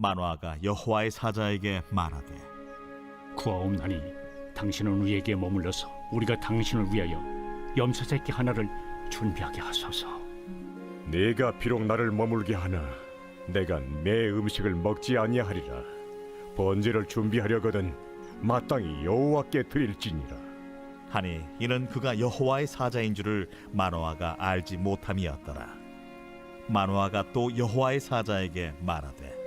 마노아가 여호와의 사자에게 말하되 구하옵나니 당신은 우리에게 머물러서 우리가 당신을 위하여 염소 새끼 하나를 준비하게 하소서. 네가 비록 나를 머물게 하나 내가 내 음식을 먹지 아니하리라. 번제를 준비하려거든 마땅히 여호와께 드릴지니라. 하니 이는 그가 여호와의 사자인 줄을 마노아가 알지 못함이었더라. 마노아가 또 여호와의 사자에게 말하되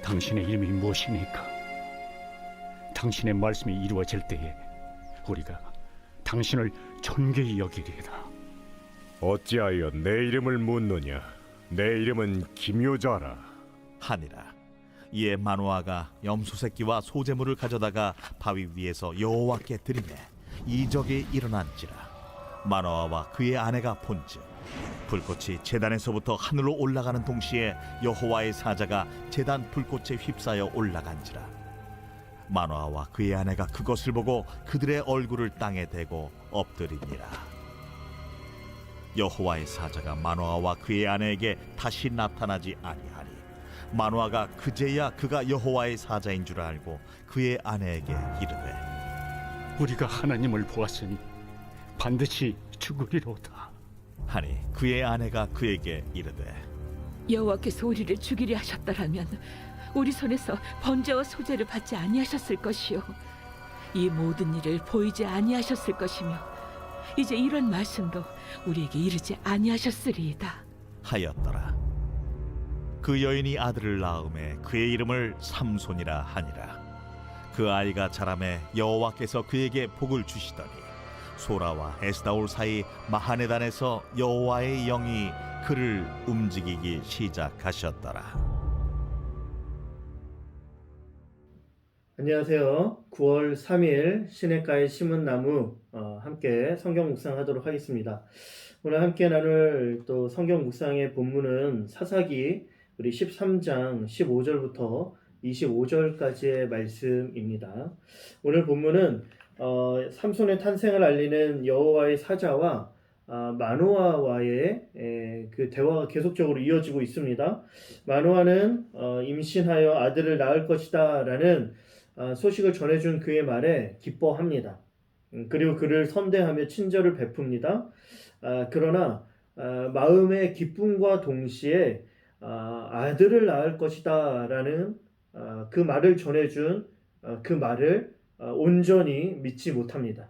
당신의 이름이 무엇입니까? 당신의 말씀이 이루어질 때에 우리가 당신을 존귀히 여기리이다. 어찌하여 내 이름을 묻느냐? 내 이름은 기묘자라. 하니라. 이에 마노아가 염소 새끼와 소제물을 가져다가 바위 위에서 여호와께 드리매 이적이 일어난지라. 마노아와 그의 아내가 본즉 불꽃이 제단에서부터 하늘로 올라가는 동시에 여호와의 사자가 제단 불꽃에 휩싸여 올라간지라. 마노아와 그의 아내가 그것을 보고 그들의 얼굴을 땅에 대고 엎드리니라. 여호와의 사자가 마노아와 그의 아내에게 다시 나타나지 아니하니 마노아가 그제야 그가 여호와의 사자인 줄 알고 그의 아내에게 이르되 우리가 하나님을 보았으니 반드시 죽으리로다. 하니 그의 아내가 그에게 이르되 여호와께서 우리를 죽이려 하셨더라면 우리 손에서 번제와 소제를 받지 아니하셨을 것이요 이 모든 일을 보이지 아니하셨을 것이며 이제 이런 말씀도 우리에게 이르지 아니하셨으리이다 하였더라. 그 여인이 아들을 낳음에 그의 이름을 삼손이라 하니라. 그 아이가 자라매 여호와께서 그에게 복을 주시더니 소라와 에스다올 사이 마하네단에서 여호와의 영이 그를 움직이기 시작하셨더라. 안녕하세요. 9월 3일 시냇가에 심은 나무 함께 성경 묵상하도록 하겠습니다. 오늘 함께 나눌 또 성경 묵상의 본문은 사사기 우리 13장 15절부터 25절까지의 말씀입니다. 오늘 본문은 삼손의 탄생을 알리는 여호와의 사자와 마노아와의 그 대화가 계속적으로 이어지고 있습니다. 마노아는 임신하여 아들을 낳을 것이다 라는 소식을 전해준 그의 말에 기뻐합니다. 그리고 그를 선대하며 친절을 베풉니다. 그러나 마음의 기쁨과 동시에 아들을 낳을 것이다 라는 그 말을 전해준 그 말을 온전히 믿지 못합니다.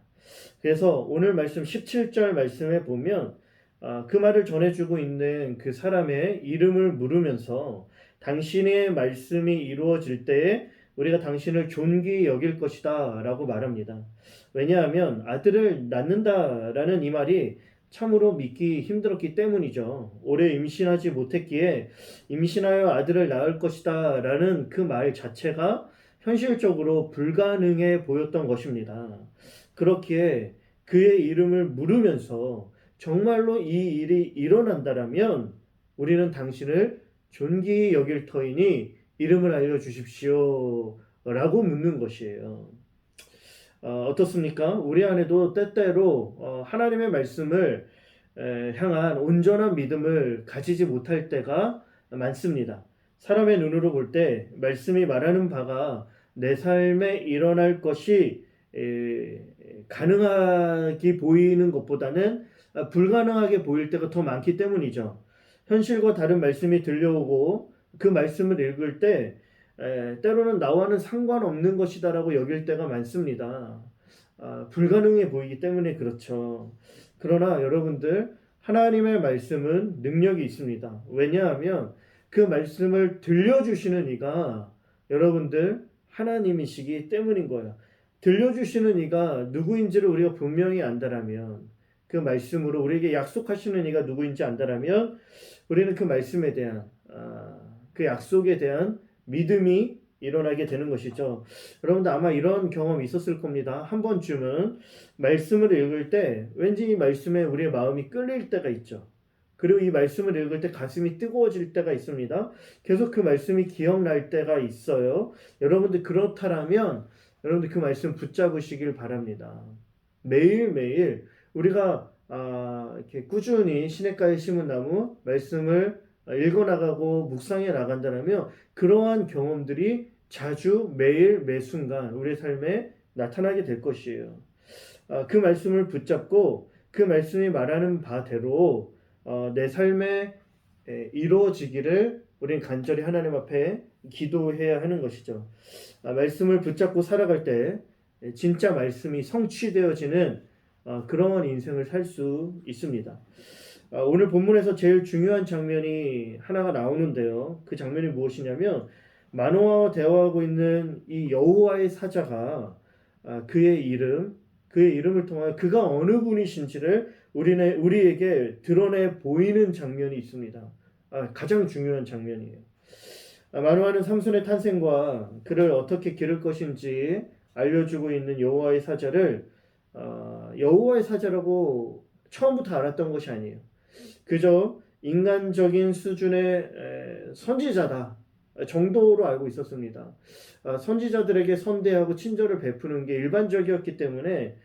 그래서 오늘 말씀 17절 말씀에 보면 그 말을 전해주고 있는 그 사람의 이름을 물으면서 당신의 말씀이 이루어질 때에 우리가 당신을 존귀히 여길 것이다 라고 말합니다. 왜냐하면 아들을 낳는다라는 이 말이 참으로 믿기 힘들었기 때문이죠. 오래 임신하지 못했기에 임신하여 아들을 낳을 것이다 라는 그 말 자체가 현실적으로 불가능해 보였던 것입니다. 그렇기에 그의 이름을 물으면서 정말로 이 일이 일어난다라면 우리는 당신을 존귀히 여길 터이니 이름을 알려주십시오 라고 묻는 것이에요. 어떻습니까? 우리 안에도 때때로 하나님의 말씀을 향한 온전한 믿음을 가지지 못할 때가 많습니다. 사람의 눈으로 볼 때 말씀이 말하는 바가 내 삶에 일어날 것이 가능하게 보이는 것보다는 불가능하게 보일 때가 더 많기 때문이죠. 현실과 다른 말씀이 들려오고 그 말씀을 읽을 때 때로는 나와는 상관없는 것이다라고 여길 때가 많습니다. 불가능해 보이기 때문에 그렇죠. 그러나 여러분들 하나님의 말씀은 능력이 있습니다. 왜냐하면 그 말씀을 들려주시는 이가 여러분들 하나님이시기 때문인 거예요. 들려주시는 이가 누구인지를 우리가 분명히 안다라면 그 말씀으로 우리에게 약속하시는 이가 누구인지 안다라면 우리는 그 말씀에 대한 그 약속에 대한 믿음이 일어나게 되는 것이죠. 여러분들 아마 이런 경험이 있었을 겁니다. 한 번쯤은 말씀을 읽을 때 왠지 이 말씀에 우리의 마음이 끌릴 때가 있죠. 그리고 이 말씀을 읽을 때 가슴이 뜨거워질 때가 있습니다. 계속 그 말씀이 기억날 때가 있어요. 여러분들 그렇다라면 여러분들 그 말씀 붙잡으시길 바랍니다. 매일매일 우리가 이렇게 꾸준히 시냇가에 심은 나무 말씀을 읽어나가고 묵상해 나간다면 그러한 경험들이 자주 매일 매순간 우리의 삶에 나타나게 될 것이에요. 그 말씀을 붙잡고 그 말씀이 말하는 바대로 내 삶에 이루어지기를 우리는 간절히 하나님 앞에 기도해야 하는 것이죠. 말씀을 붙잡고 살아갈 때 진짜 말씀이 성취되어지는 그런 인생을 살 수 있습니다. 오늘 본문에서 제일 중요한 장면이 하나가 나오는데요. 그 장면이 무엇이냐면 마노아와 대화하고 있는 이 여호와의 사자가 그의 이름을 통하여 그가 어느 분이신지를 우리에게 드러내 보이는 장면이 있습니다. 가장 중요한 장면이에요. 마노아는 삼손의 탄생과 그를 어떻게 기를 것인지 알려주고 있는 여호와의 사자를 여호와의 사자라고 처음부터 알았던 것이 아니에요. 그저 인간적인 수준의 선지자다 정도로 알고 있었습니다. 선지자들에게 선대하고 친절을 베푸는 게 일반적이었기 때문에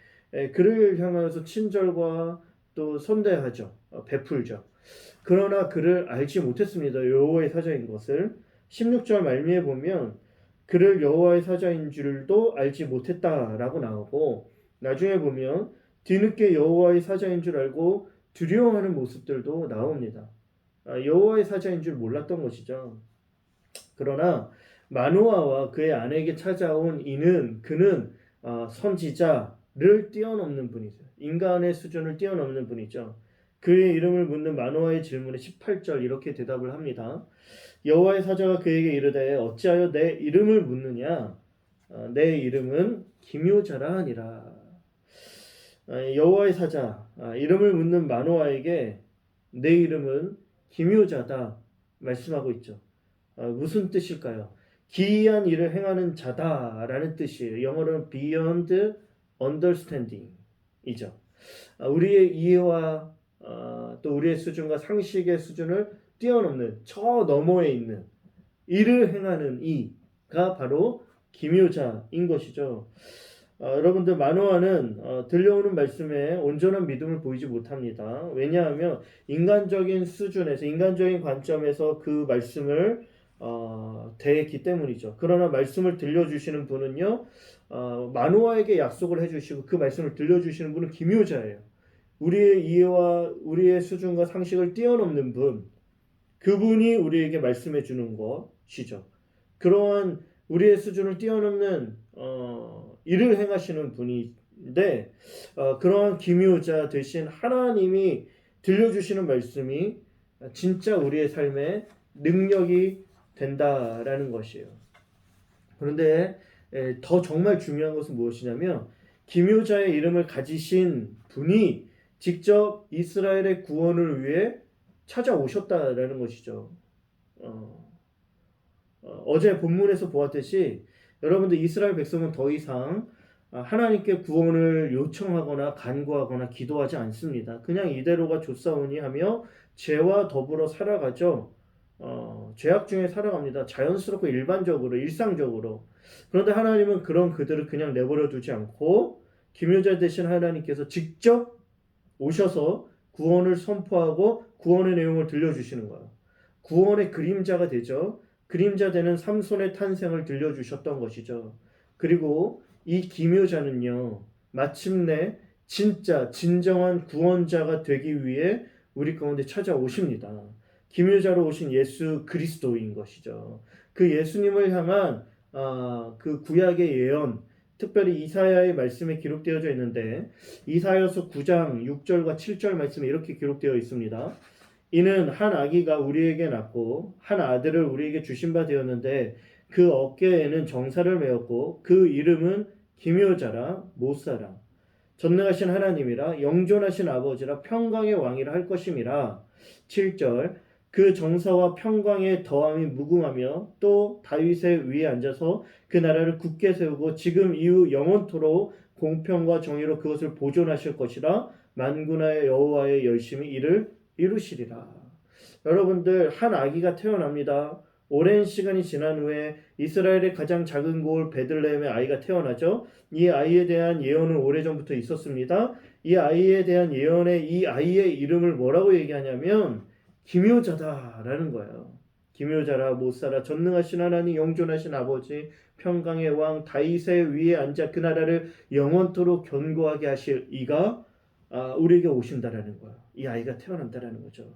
그를 향하여서 친절과 또 선대하죠. 베풀죠. 그러나 그를 알지 못했습니다. 여호와의 사자인 것을. 16절 말미에 보면 그를 여호와의 사자인 줄도 알지 못했다라고 나오고, 나중에 보면 뒤늦게 여호와의 사자인 줄 알고 두려워하는 모습들도 나옵니다. 여호와의 사자인 줄 몰랐던 것이죠. 그러나 마노아와 그의 아내에게 찾아온 그는 선지자를 뛰어넘는 분이죠. 인간의 수준을 뛰어넘는 분이죠. 그의 이름을 묻는 마노아의 질문에 18절 이렇게 대답을 합니다. 여호와의 사자가 그에게 이르되 어찌하여 내 이름을 묻느냐? 내 이름은 기묘자라 하니라. 여호와의 사자 이름을 묻는 마노아에게 내 이름은 기묘자다 말씀하고 있죠. 무슨 뜻일까요? 기이한 일을 행하는 자다라는 뜻이에요. 영어로는 beyond understanding이죠. 우리의 이해와 또 우리의 수준과 상식의 수준을 뛰어넘는 저 너머에 있는 일을 행하는 이가 바로 기묘자인 것이죠. 여러분들 마노아는 들려오는 말씀에 온전한 믿음을 보이지 못합니다. 왜냐하면 인간적인 수준에서 인간적인 관점에서 그 말씀을 대했기 때문이죠. 그러나 말씀을 들려주시는 분은요, 마노아에게 약속을 해주시고 그 말씀을 들려주시는 분은 기묘자예요. 우리의 이해와 우리의 수준과 상식을 뛰어넘는 분, 그분이 우리에게 말씀해 주는 것이죠. 그러한 우리의 수준을 뛰어넘는 일을 행하시는 분인데, 그러한 기묘자 되신 하나님이 들려주시는 말씀이 진짜 우리의 삶에 능력이 된다라는 것이에요. 그런데 더 정말 중요한 것은 무엇이냐면 기묘자의 이름을 가지신 분이 직접 이스라엘의 구원을 위해 찾아오셨다라는 것이죠. 어제 본문에서 보았듯이 여러분들 이스라엘 백성은 더 이상 하나님께 구원을 요청하거나 간구하거나 기도하지 않습니다. 그냥 이대로가 좋사오니 하며 죄와 더불어 살아가죠. 죄악 중에 살아갑니다. 자연스럽고 일반적으로 일상적으로. 그런데 하나님은 그런 그들을 그냥 내버려 두지 않고 기묘자 되신 하나님께서 직접 오셔서 구원을 선포하고 구원의 내용을 들려주시는 거예요. 구원의 그림자가 되죠. 그림자 되는 삼손의 탄생을 들려주셨던 것이죠. 그리고 이 기묘자는요, 마침내 진짜 진정한 구원자가 되기 위해 우리 가운데 찾아오십니다. 기묘자로 오신 예수 그리스도인 것이죠. 그 예수님을 향한 그 구약의 예언, 특별히 이사야의 말씀에 기록되어져 있는데 이사야서 9장 6절과 7절 말씀에 이렇게 기록되어 있습니다. 이는 한 아기가 우리에게 낳고 한 아들을 우리에게 주신 바 되었는데 그 어깨에는 정사를 메었고 그 이름은 기묘자라 못사라 전능하신 하나님이라 영존하신 아버지라 평강의 왕이라 할 것임이라. 7절 그 정사와 평강의 더함이 무궁하며 또 다윗의 위에 앉아서 그 나라를 굳게 세우고 지금 이후 영원토록 공평과 정의로 그것을 보존하실 것이라. 만군의 여호와의 열심히 이를 이루시리라. 여러분들 한 아기가 태어납니다. 오랜 시간이 지난 후에 이스라엘의 가장 작은 고을 베들레헴의 아이가 태어나죠. 이 아이에 대한 예언은 오래전부터 있었습니다. 이 아이에 대한 예언의 이 아이의 이름을 뭐라고 얘기하냐면 기묘자다라는 거예요. 기묘자라 못살아 전능하신 하나님 영존하신 아버지 평강의 왕 다윗의 위에 앉아 그 나라를 영원토록 견고하게 하실 이가 우리에게 오신다라는 거예요. 이 아이가 태어난다라는 거죠.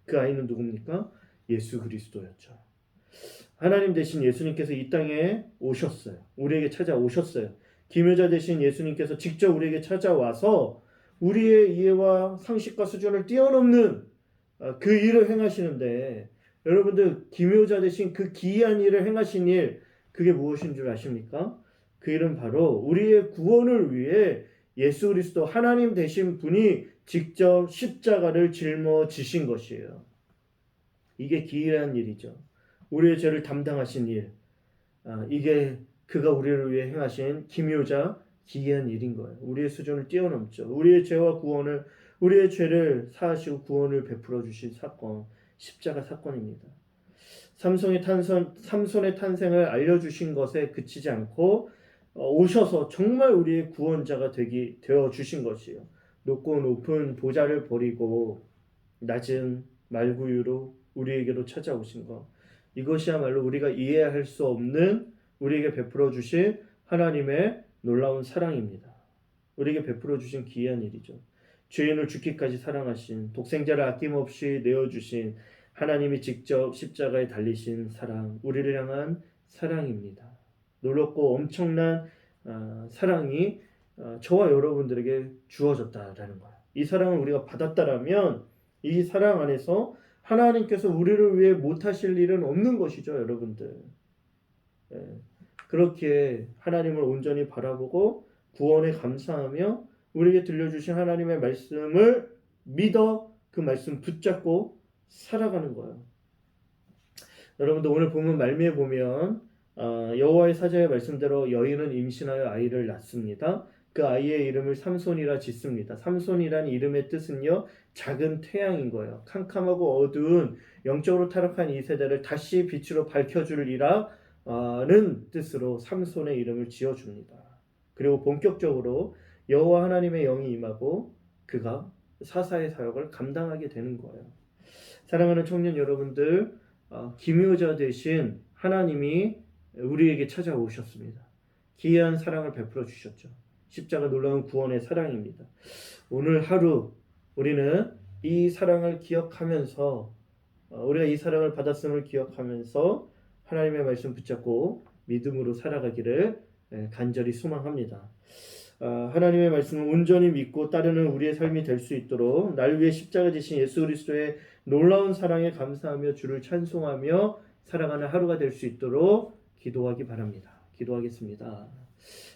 그 아이는 누굽니까? 예수 그리스도였죠. 하나님 대신 예수님께서 이 땅에 오셨어요. 우리에게 찾아오셨어요. 기묘자 대신 예수님께서 직접 우리에게 찾아와서 우리의 이해와 상식과 수준을 뛰어넘는 그 일을 행하시는데, 여러분들 기묘자 대신 그 기이한 일을 행하신 일, 그게 무엇인 줄 아십니까? 그 일은 바로 우리의 구원을 위해 예수 그리스도 하나님 되신 분이 직접 십자가를 짊어지신 것이에요. 이게 기이한 일이죠. 우리의 죄를 담당하신 일, 이게 그가 우리를 위해 행하신 기묘자 기이한 일인 거예요. 우리의 수준을 뛰어넘죠. 우리의 죄와 구원을, 우리의 죄를 사하시고 구원을 베풀어 주신 사건, 십자가 사건입니다. 삼손의 탄생을 알려주신 것에 그치지 않고 오셔서 정말 우리의 구원자가 되어 주신 것이에요. 높고 높은 보좌를 버리고 낮은 말구유로 우리에게로 찾아오신 것, 이것이야말로 우리가 이해할 수 없는 우리에게 베풀어 주신 하나님의 놀라운 사랑입니다. 우리에게 베풀어 주신 기이한 일이죠. 죄인을 죽기까지 사랑하신, 독생자를 아낌없이 내어주신 하나님이 직접 십자가에 달리신 사랑, 우리를 향한 사랑입니다. 놀랍고 엄청난 사랑이 저와 여러분들에게 주어졌다라는 거예요. 이 사랑을 우리가 받았다라면 이 사랑 안에서 하나님께서 우리를 위해 못하실 일은 없는 것이죠, 여러분들. 그렇게 하나님을 온전히 바라보고 구원에 감사하며 우리에게 들려주신 하나님의 말씀을 믿어 그 말씀 붙잡고 살아가는 거예요. 여러분들 오늘 본문 말미에 보면 여호와의 사자의 말씀대로 여인은 임신하여 아이를 낳습니다. 그 아이의 이름을 삼손이라 짓습니다. 삼손이란 이름의 뜻은요, 작은 태양인 거예요. 캄캄하고 어두운 영적으로 타락한 이 세대를 다시 빛으로 밝혀주리라는 뜻으로 삼손의 이름을 지어줍니다. 그리고 본격적으로 여호와 하나님의 영이 임하고 그가 사사의 사역을 감당하게 되는 거예요. 사랑하는 청년 여러분들, 기묘자 되신 하나님이 우리에게 찾아오셨습니다. 기이한 사랑을 베풀어 주셨죠. 십자가 놀라운 구원의 사랑입니다. 오늘 하루 우리는 이 사랑을 기억하면서, 우리가 이 사랑을 받았음을 기억하면서 하나님의 말씀 붙잡고 믿음으로 살아가기를 간절히 소망합니다. 하나님의 말씀을 온전히 믿고 따르는 우리의 삶이 될 수 있도록 날 위해 십자가 지신 예수 그리스도의 놀라운 사랑에 감사하며 주를 찬송하며 살아가는 하루가 될 수 있도록 기도하기 바랍니다. 기도하겠습니다.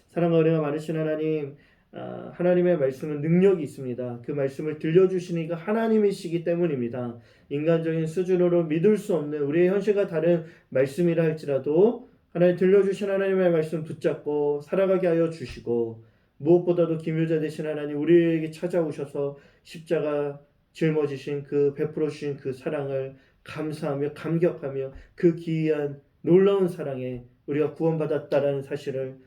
사랑과 은혜가 많으신 하나님, 하나님의 말씀은 능력이 있습니다. 그 말씀을 들려주시는 이가 하나님이시기 때문입니다. 인간적인 수준으로 믿을 수 없는 우리의 현실과 다른 말씀이라 할지라도 하나님 들려주신 하나님의 말씀 붙잡고 살아가게 하여 주시고, 무엇보다도 기묘자 되신 하나님 우리에게 찾아오셔서 십자가 짊어지신 그 베풀어 주신 그 사랑을 감사하며 감격하며 그 기이한 놀라운 사랑에 우리가 구원받았다라는 사실을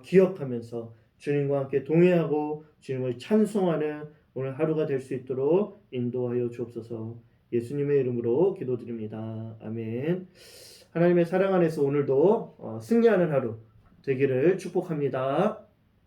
기억하면서 주님과 함께 동행하고 주님을 찬송하는 오늘 하루가 될 수 있도록 인도하여 주옵소서. 예수님의 이름으로 기도드립니다. 아멘. 하나님의 사랑 안에서 오늘도 승리하는 하루 되기를 축복합니다.